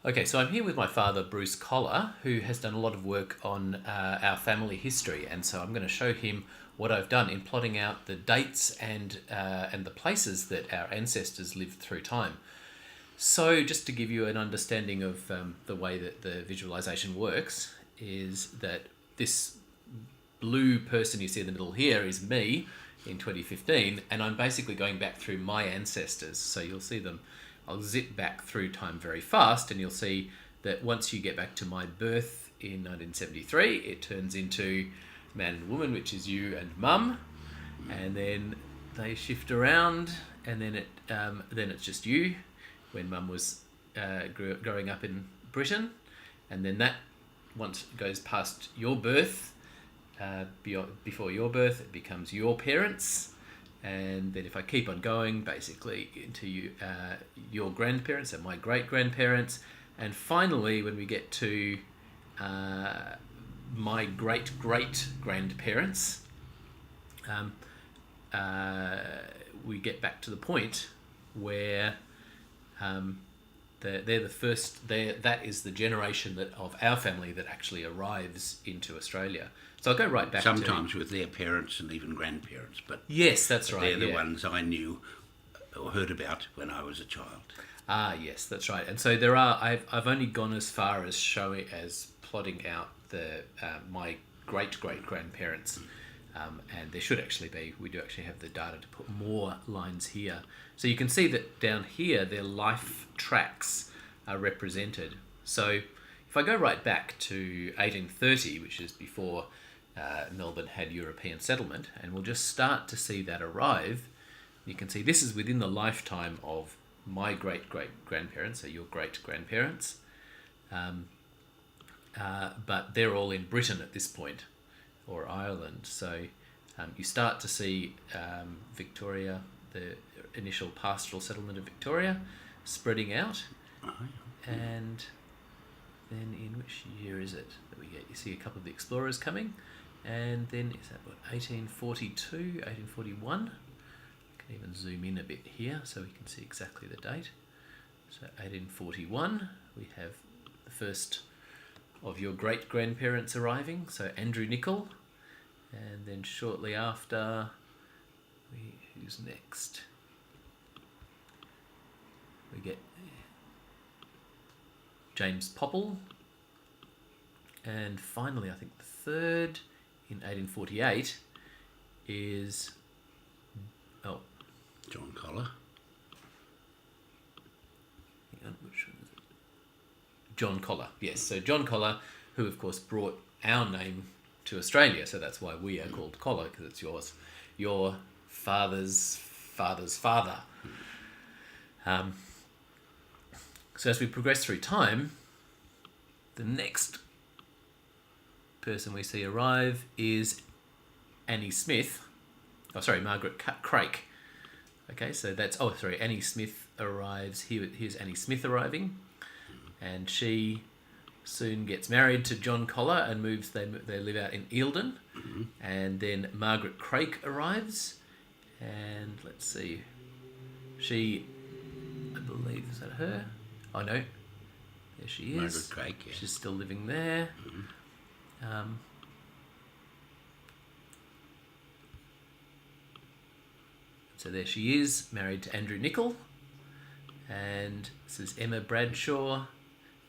Okay, so I'm here with my father, Bruce Collar, who has done a lot of work on our family history, and so I'm going to show him what I've done in plotting out the dates and the places that our ancestors lived through time. So, just to give you an understanding of the way that the visualization works, is that this blue person you see in the middle here is me in 2015, and I'm basically going back through my ancestors. So you'll see them. I'll zip back through time very fast, and you'll see that once you get back to my birth in 1973, it turns into man and woman, which is you and mum, and then they shift around, and then it's just you when mum was growing up in Britain, and then that once it goes past your birth, before your birth, it becomes your parents, and then if I keep on going, basically into your grandparents and my great grandparents, and finally when we get to my great great grandparents, we get back to the point where they're the first. That is the generation of our family that actually arrives into Australia. So I'll go right back. Sometimes with their parents and even grandparents, but yes, that's right. They're the ones I knew or heard about when I was a child. Ah, yes, that's right. And so there are. I've only gone as far as plotting out the my great great grandparents. And there should actually be, we do actually have the data to put more lines here. So you can see that down here, their life tracks are represented. So if I go right back to 1830, which is before Melbourne had European settlement, and we'll just start to see that arrive, you can see this is within the lifetime of my great-great-grandparents, so your great-grandparents. But they're all in Britain at this point, or Ireland. So you start to see Victoria, the initial pastoral settlement of Victoria, spreading out. And then in which year is it that we get? You see a couple of the explorers coming. And then is that what, 1842, 1841? I can even zoom in a bit here so we can see exactly the date. So 1841, we have the first of your great-grandparents arriving, so Andrew Nicol, and then shortly after, who's next? We get James Popple, and finally I think the third in 1848 is John Collar. Hang on, which one is it? John Collar, yes. So John Collar, who of course brought our name to Australia, so that's why we are called Collar, because it's your father's father's father. So as we progress through time, the next person we see arrive is Annie Smith. Oh, sorry, Margaret Craik. Okay, so that's... Oh, sorry, Annie Smith arrives. Here's Annie Smith arriving. And she soon gets married to John Collar and moves... They live out in Eildon. Mm-hmm. And then Margaret Craik arrives. And let's see. She... I believe... Is that her? Oh, no. There she is. Margaret Craik, yeah. She's still living there. Mm-hmm. So there she is, married to Andrew Nicol. And this is Emma Bradshaw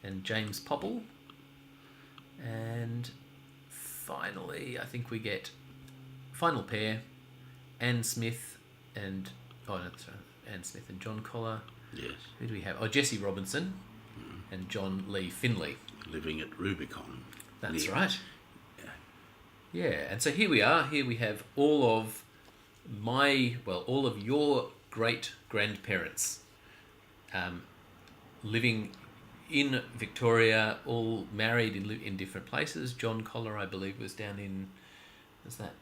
and James Popple. And finally, I think we get final pair, Anne Smith and... Oh, no, sorry, Anne Smith and John Collar. Yes. Who do we have? Oh, Jesse Robinson and John Lee Finley. Living at Rubicon. That's right. Yeah, and so here we are. Here we have all of your great-grandparents living in Victoria, all married in different places. John Collar, I believe, was down in... What's that?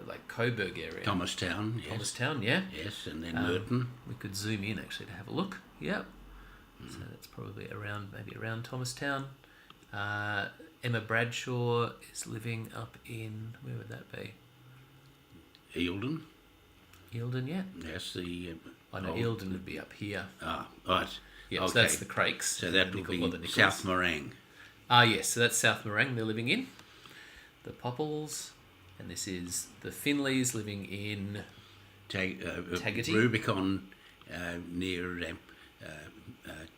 Like Coburg area. Thomastown, yes. Thomastown, yeah. Yes, and then Merton. We could zoom in, actually, to have a look. Yep. So that's probably around Thomastown. Emma Bradshaw is living up in... Where would that be? Eildon. Eildon, yeah. Yes, the... I know Eildon would be up here. Ah, right. Yeah, Okay. so that's the Crakes. So that the would Nicol- or the be Nichols. South Morang. Yes, so that's South Morang they're living in. The Popples, and this is the Finleys living in Taggart. Rubicon, near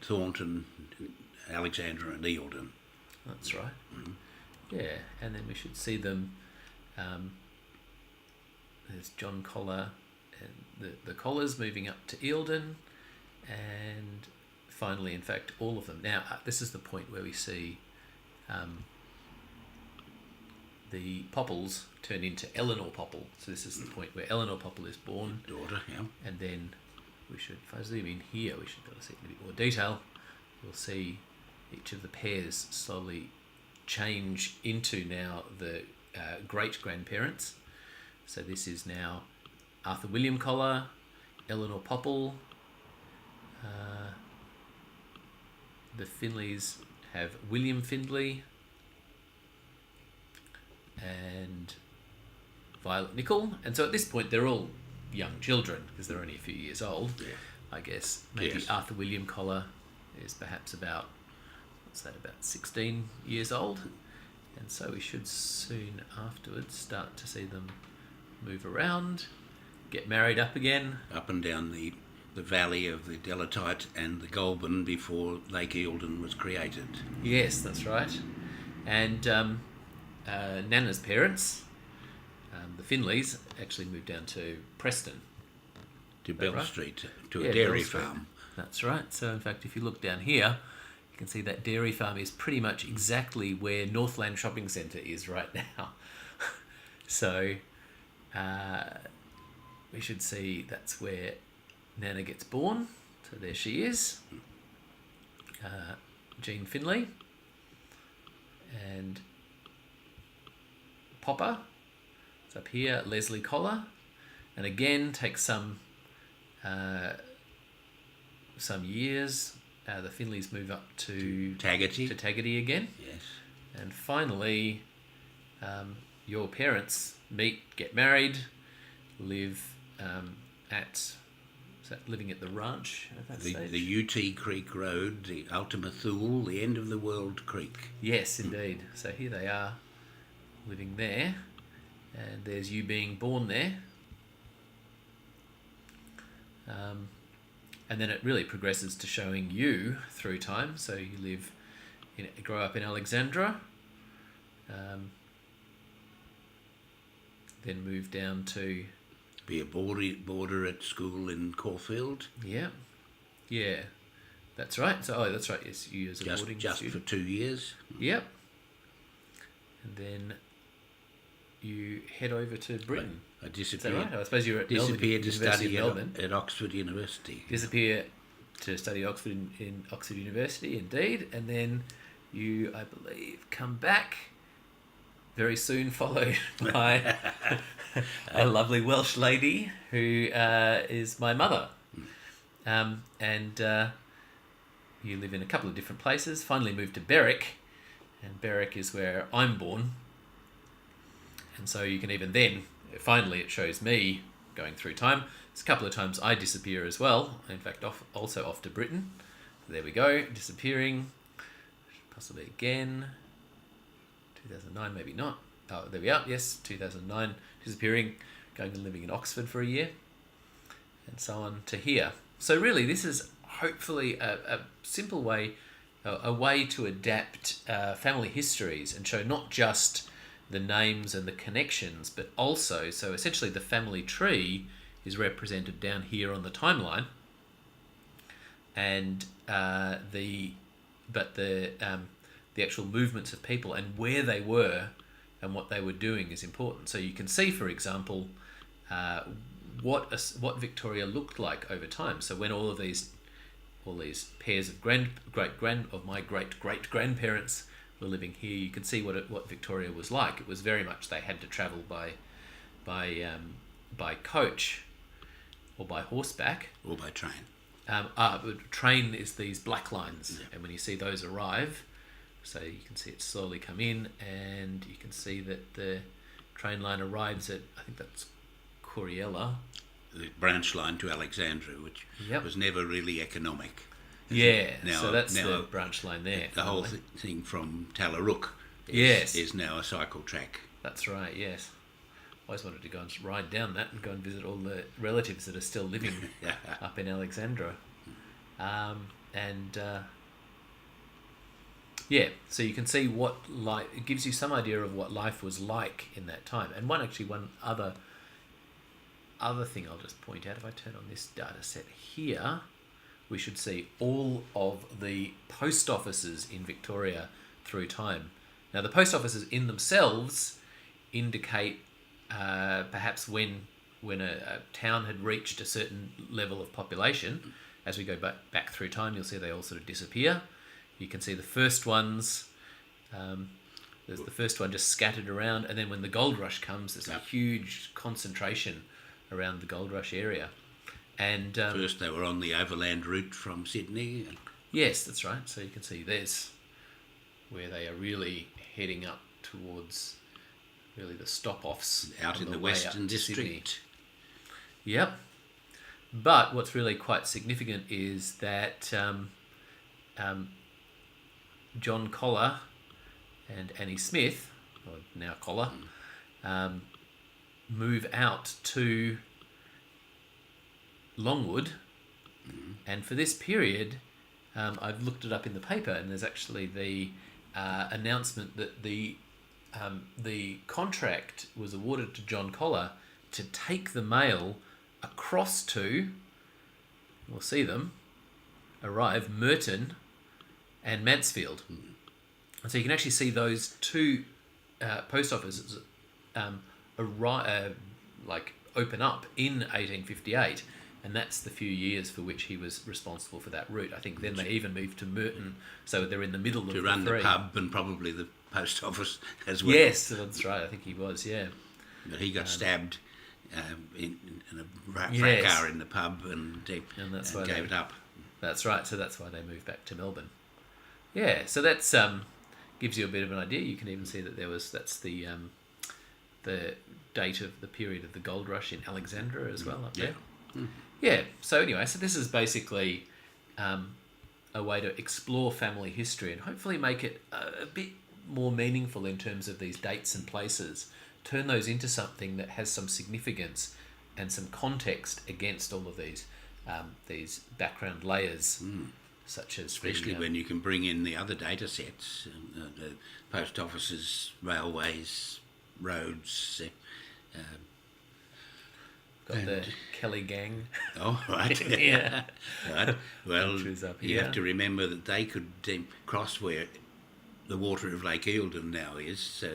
Thornton, Alexandra and Eildon. That's right. Yeah, and then we should see them. There's John Collar and the Collars moving up to Eildon, and finally, in fact, all of them. Now, this is the point where we see the Popples turn into Eleanor Popple. So this is the point where Eleanor Popple is born. Daughter, yeah. And then we should, if I zoom in here, we should be able to see it in a bit more detail. We'll see each of the pairs slowly change into now the great-grandparents. So this is now Arthur William Collar, Eleanor Popple. The Finleys have William Findlay and Violet Nicol. And so at this point, they're all young children because they're only a few years old. Yeah. I guess maybe Yes. Arthur William Collar is perhaps about 16 years old. And so we should soon afterwards start to see them move around, get married up again. Up and down the valley of the Delatite and the Goulburn before Lake Eildon was created. Yes, that's right. And Nana's parents, the Finleys, actually moved down to Preston. To Bell right? Street, to Yeah, a dairy Bell Street. farm. That's right. So in fact, if you look down here, you can see that dairy farm is pretty much exactly where Northland Shopping Centre is right now. So we should see that's where Nana gets born. So there she is. Jean Finlay. And Popper. It's up here. Leslie Collar. And again, takes some years. The Finleys move up to Taggart. again. Yes. And finally, your parents meet, get married, live living at the ranch at that stage? The UT Creek Road, the Ultima Thule, the end of the world creek. Yes, indeed. So here they are, living there. And there's you being born there. And then it really progresses to showing you through time. So you grow up in Alexandra, then move down to... Be a boarder at school in Caulfield. Yeah, that's right. So, that's right. Yes, you as a boarding Just student. for 2 years. Yep. And then you head over to Britain. I Is disappeared. that right? I suppose you're at Disappeared to University study of Melbourne. at Oxford University. Disappear to study Oxford in Oxford University, indeed. And then you, I believe, come back very soon, followed by a lovely Welsh lady who is my mother. And you live in a couple of different places, finally moved to Berwick, and Berwick is where I'm born. And so you can even then, finally it shows me going through time. There's a couple of times I disappear as well, in fact also off to Britain. There we go, disappearing, possibly again. 2009, maybe not. Oh, there we are. Yes, 2009, disappearing, going and living in Oxford for a year, and so on to here. So really, this is hopefully a simple way, a way to adapt family histories and show not just the names and the connections, but also, so essentially the family tree is represented down here on the timeline, and the actual movements of people and where they were and what they were doing is important. So you can see, for example, what Victoria looked like over time. So when all these pairs of my great grandparents were living here, you can see what Victoria was like. It was very much they had to travel by coach or by horseback Or by train. But train is these black lines, Yeah. and when you see those arrive, so you can see it slowly come in, and you can see that the train line arrives at, I think that's Coriella. The branch line to Alexandra, which Yep. was never really economic. Yeah, Now, so that's now the branch line there. the whole thing from Tallarook Yes. is now a cycle track. That's right, yes. I always wanted to go and ride down that and go and visit all the relatives that are still living up in Alexandra. Yeah, so you can see it gives you some idea of what life was like in that time. And one other thing I'll just point out, if I turn on this data set here, we should see all of the post offices in Victoria through time. Now, the post offices in themselves indicate perhaps when a town had reached a certain level of population. As we go back through time, you'll see they all sort of disappear. You can see the first ones. There's the first one just scattered around, and then when the gold rush comes, there's a huge concentration around the gold rush area. And first, they were on the overland route from Sydney. Yes, that's right. So you can see there's where they are really heading up towards really the stop-offs out in the Western District. Yep. But what's really quite significant is that John Collar and Annie Smith, or now Collar, move out to Longwood, and for this period, I've looked it up in the paper, and there's actually the announcement that the contract was awarded to John Collar to take the mail across to, we'll see them arrive, Merton and Mansfield. And so you can actually see those two post offices open up in 1858, and that's the few years for which he was responsible for that route. I think then they even moved to Merton, so they're in the middle of the three. To run the pub and probably the post office as well. Yes, that's right. I think he was, yeah. But he got stabbed in a fracas in the pub and that's and gave it up. That's right. So that's why they moved back to Melbourne. Yeah. So that's gives you a bit of an idea. You can even see that that's the date of the period of the gold rush in Alexandra as well up there. Yeah. So anyway, so this is basically a way to explore family history and hopefully make it a bit more meaningful in terms of these dates and places. Turn those into something that has some significance and some context against all of these background layers, such as especially when you can bring in the other data sets, the post offices, railways, roads. Got the Kelly gang. Oh, right. Yeah. Right. Well, you have here. to remember that they could cross where the water of Lake Eildon now is. So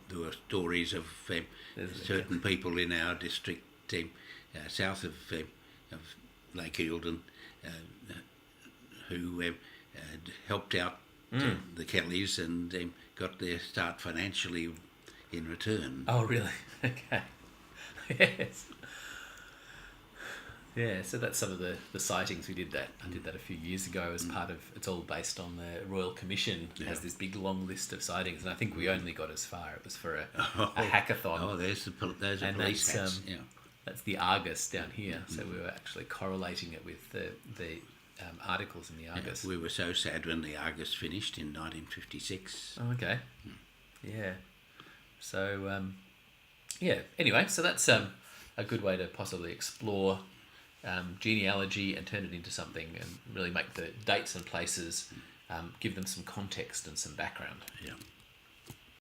there were stories of certain people in our district south of Lake Eildon who had helped out the Kellys and got their start financially in return. Oh, really? Okay. Yes. Yeah, so that's some of the sightings. We did that. I did that a few years ago as part of, it's all based on the Royal Commission. It has this big long list of sightings, and I think we only got as far. It was for a hackathon. Oh, those are police hats. Yeah. That's the Argus down here. So we were actually correlating it with the articles in the Argus. Yeah, we were so sad when the Argus finished in 1956. Oh, okay. Yeah. So, anyway, so that's a good way to possibly explore genealogy and turn it into something and really make the dates and places, give them some context and some background. Yeah.